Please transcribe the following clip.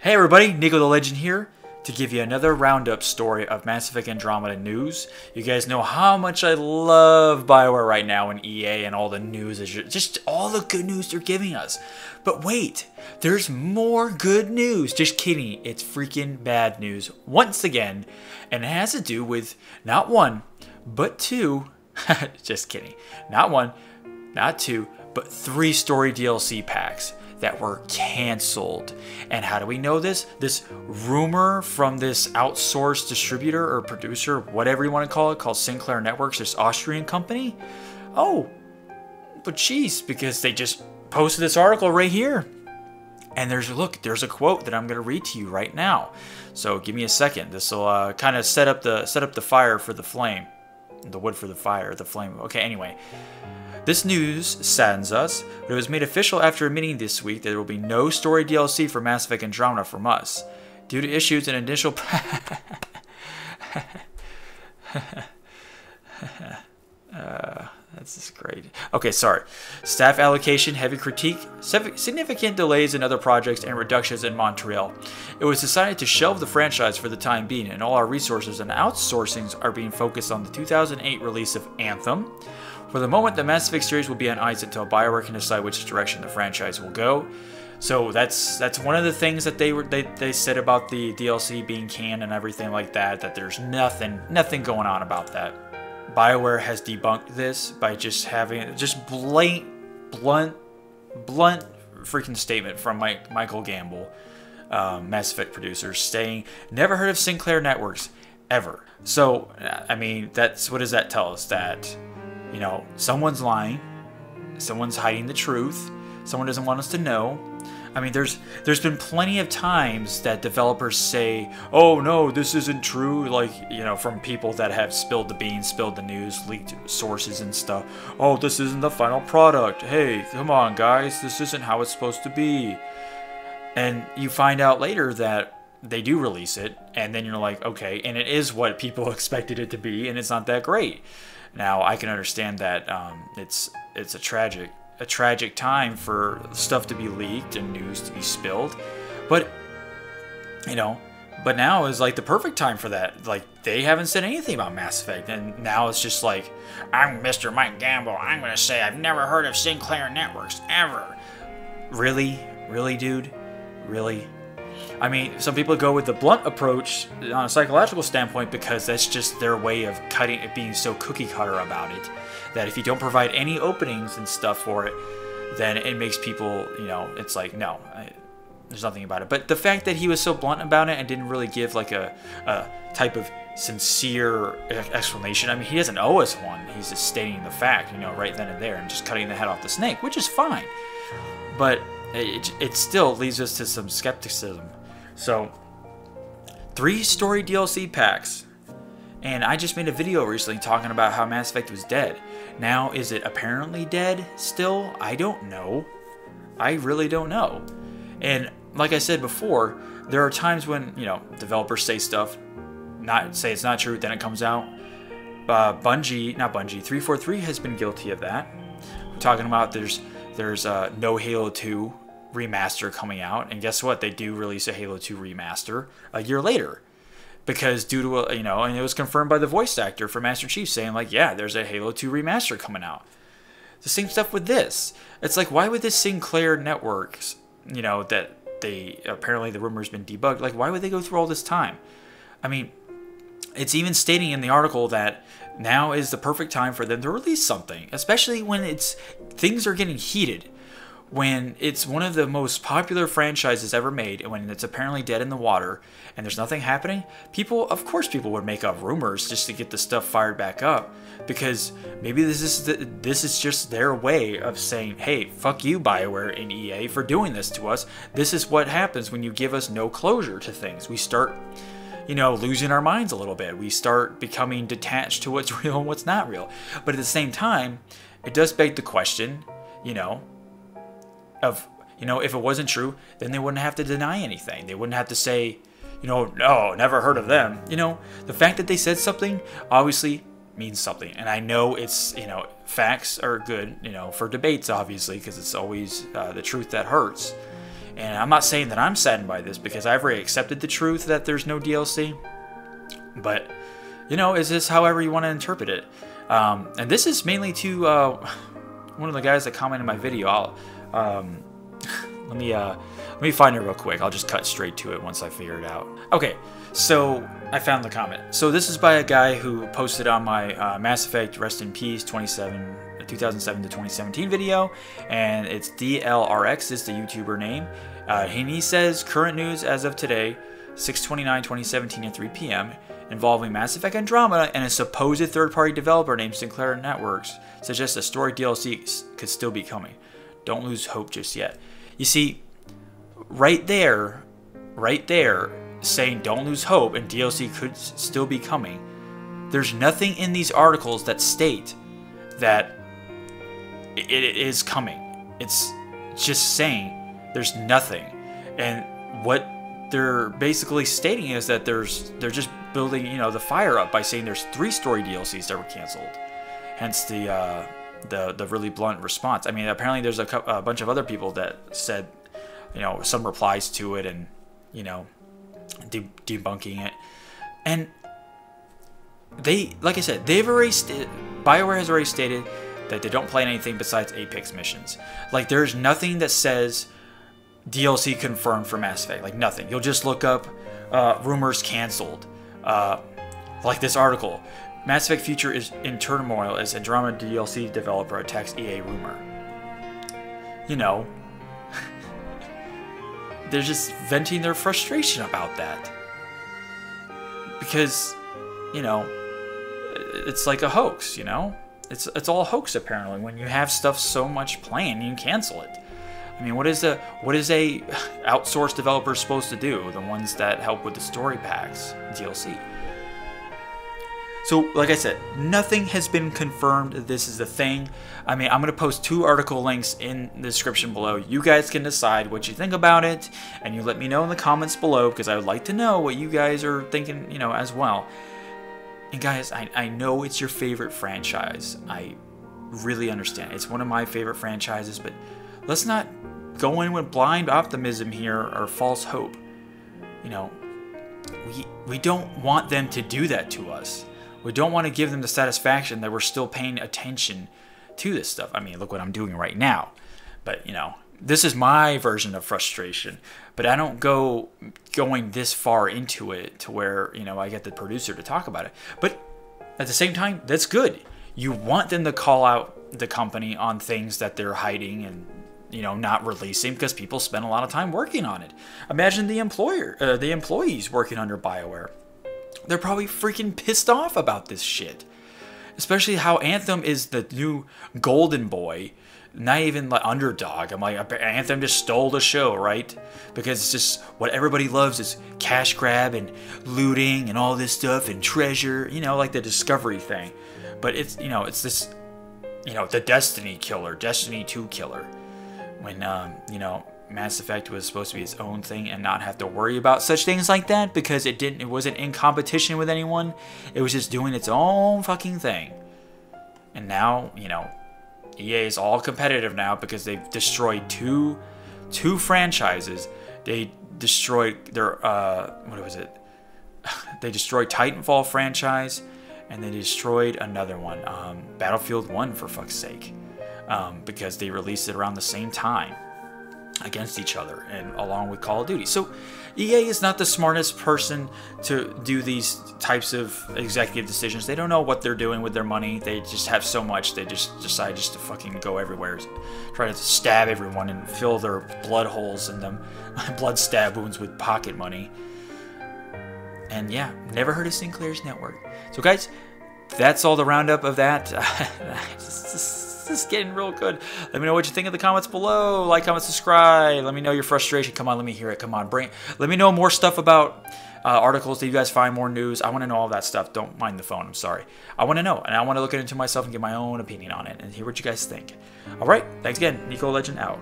Hey everybody, NikoTheLegend here to give you another roundup story of Mass Effect Andromeda news. You guys know how much I love BioWare right now and EA and all the news, just all the good news they're giving us. But wait, there's more good news. Just kidding, it's freaking bad news once again, and it has to do with not one, but two, just kidding, not one, not two, but 3 story DLC packs that were canceled. And how do we know this? This rumor from this outsourced distributor or producer, whatever you want to call it, called Sinclair Networks, this Austrian company. Oh, but geez, because they just posted this article right here. And there's a quote that I'm going to read to you right now. So give me a second. This will kind of set up the fire for the flame, the wood for the fire, the flame. Okay, anyway. This news saddens us, but it was made official after admitting this week that there will be no story DLC for Mass Effect Andromeda from us. Due to issues and initial... that's just great. Okay, sorry. Staff allocation, heavy critique, significant delays in other projects, and reductions in Montreal. It was decided to shelve the franchise for the time being, and all our resources and outsourcings are being focused on the 2008 release of Anthem. For the moment, the Mass Effect series will be on ice until BioWare can decide which direction the franchise will go. So that's one of the things that they said about the DLC being canned and everything like that. That there's nothing going on about that. BioWare has debunked this by just having blunt freaking statement from Michael Gamble, Mass Effect producer, saying never heard of Sinclair Networks ever. So I mean, what does that tell us? That, you know, someone's lying, someone's hiding the truth, someone doesn't want us to know. I mean, there's been plenty of times that developers say, oh no, this isn't true, like, you know, from people that have spilled the beans, spilled the news, leaked sources and stuff. Oh, this isn't the final product. Hey, come on guys, this isn't how it's supposed to be. And you find out later that they do release it, and then you're like, okay, and it is what people expected it to be, and it's not that great. Now, I can understand that it's a tragic time for stuff to be leaked and news to be spilled, but you know, but now is like the perfect time for that. Like, they haven't said anything about Mass Effect, and now it's just like, I'm Mr. Mike Gamble. I'm gonna say I've never heard of Sinclair Networks ever. Really, dude, really. I mean, some people go with the blunt approach on a psychological standpoint because that's just their way of cutting it, being so cookie cutter about it, that if you don't provide any openings and stuff for it, then it makes people, you know, it's like, no, there's nothing about it. But the fact that he was so blunt about it and didn't really give like a type of sincere explanation, I mean, he doesn't owe us one. He's just stating the fact, you know, right then and there, and just cutting the head off the snake, which is fine. But it still leads us to some skepticism. So, 3 story DLC packs. And I just made a video recently talking about how Mass Effect was dead. Now, is it apparently dead still? I don't know. I really don't know. And like I said before, there are times when, you know, developers say stuff, say it's not true, then it comes out. 343 has been guilty of that. We're talking about there's no Halo 2 remaster coming out, and guess what? They do release a Halo 2 remaster a year later. Because due to, you know, and it was confirmed by the voice actor for Master Chief saying, like, yeah, there's a Halo 2 remaster coming out. The same stuff with this. It's like, why would this Sinclair Networks, you know, that apparently the rumor's been debunked, like, why would they go through all this time? I mean, it's even stating in the article that now is the perfect time for them to release something, especially when things are getting heated. When it's one of the most popular franchises ever made, and when it's apparently dead in the water, and there's nothing happening, of course people would make up rumors just to get the stuff fired back up, because maybe this is just their way of saying, hey, fuck you, BioWare and EA, for doing this to us. This is what happens when you give us no closure to things. We start, you know, losing our minds a little bit. We start becoming detached to what's real and what's not real. But at the same time, it does beg the question, you know, of, you know, if it wasn't true, then they wouldn't have to deny anything. They wouldn't have to say, you know, no, never heard of them. You know, the fact that they said something obviously means something. And I know it's, you know, facts are good, you know, for debates, obviously, because it's always the truth that hurts. And I'm not saying that I'm saddened by this because I've already accepted the truth that there's no DLC. But, you know, is this however you want to interpret it? And this is mainly to one of the guys that commented my video. Let me find it real quick. I'll just cut straight to it once I figure it out. Okay, so I found the comment. So this is by a guy who posted on my Mass Effect Rest in Peace 2007 to 2017 video, and it's DLRX is the YouTuber name. And he says, current news as of today, 6/29/2017 at 3 p.m. involving Mass Effect Andromeda and a supposed third-party developer named Sinclair Networks suggests a story DLC could still be coming. Don't lose hope just yet. You see, right there, saying don't lose hope and DLC could still be coming, there's nothing in these articles that state that it is coming. It's just saying there's nothing. And what they're basically stating is that they're just building, you know, the fire up by saying there's 3 story DLCs that were canceled. Hence the really blunt response. I mean, apparently there's a bunch of other people that said, you know, some replies to it and, you know, debunking it. And they, like I said, BioWare has already stated that they don't plan anything besides Apex missions. Like, there's nothing that says DLC confirmed for Mass Effect. Like, nothing. You'll just look up rumors canceled. Like this article. Mass Effect future is in turmoil as Andromeda DLC developer attacks EA rumor. You know, they're just venting their frustration about that. Because, you know, it's like a hoax, you know? It's all a hoax apparently. When you have stuff so much planned, you can cancel it. I mean, what is a outsourced developer supposed to do? The ones that help with the story packs, DLC. So, like I said, nothing has been confirmed. This is the thing. I mean, I'm going to post 2 article links in the description below. You guys can decide what you think about it, and you let me know in the comments below, because I would like to know what you guys are thinking, you know, as well. And guys, I know it's your favorite franchise. I really understand. It's one of my favorite franchises, but let's not go in with blind optimism here or false hope. You know, we don't want them to do that to us. We don't want to give them the satisfaction that we're still paying attention to this stuff. I mean, look what I'm doing right now. But, you know, this is my version of frustration. But I don't going this far into it to where, you know, I get the producer to talk about it. But at the same time, that's good. You want them to call out the company on things that they're hiding and, you know, not releasing, because people spend a lot of time working on it. Imagine the employees working under BioWare. They're probably freaking pissed off about this shit. Especially how Anthem is the new golden boy, not even like underdog. I'm like, Anthem just stole the show, right? Because it's just what everybody loves is cash grab and looting and all this stuff and treasure, you know, like the Discovery thing. But it's, you know, it's this, you know, the Destiny killer, Destiny 2 killer. When, you know, Mass Effect was supposed to be its own thing and not have to worry about such things like that, because it wasn't in competition with anyone. It was just doing its own fucking thing. And now, you know, EA is all competitive now because they've destroyed two franchises. They destroyed their what was it? They destroyed Titanfall franchise, and they destroyed another one, Battlefield 1, for fuck's sake, because they released it around the same time against each other and along with Call of Duty. So EA is not the smartest person to do these types of executive decisions. They don't know what they're doing with their money. They just have so much, they just decide just to fucking go everywhere, try to stab everyone and fill their blood holes in them, blood stab wounds with pocket money. And yeah, never heard of Sinclair's Network. So guys, that's all the roundup of that. This is getting real good. Let me know what you think in the comments below. Like, comment, subscribe. Let me know your frustration. Come on, let me hear it. Come on, let me know more stuff about articles that you guys find, more news. I want to know all that stuff. Don't mind the phone. I'm sorry. I want to know, and I want to look into myself and get my own opinion on it and hear what you guys think. All right. Thanks again. NikoTheLegend out.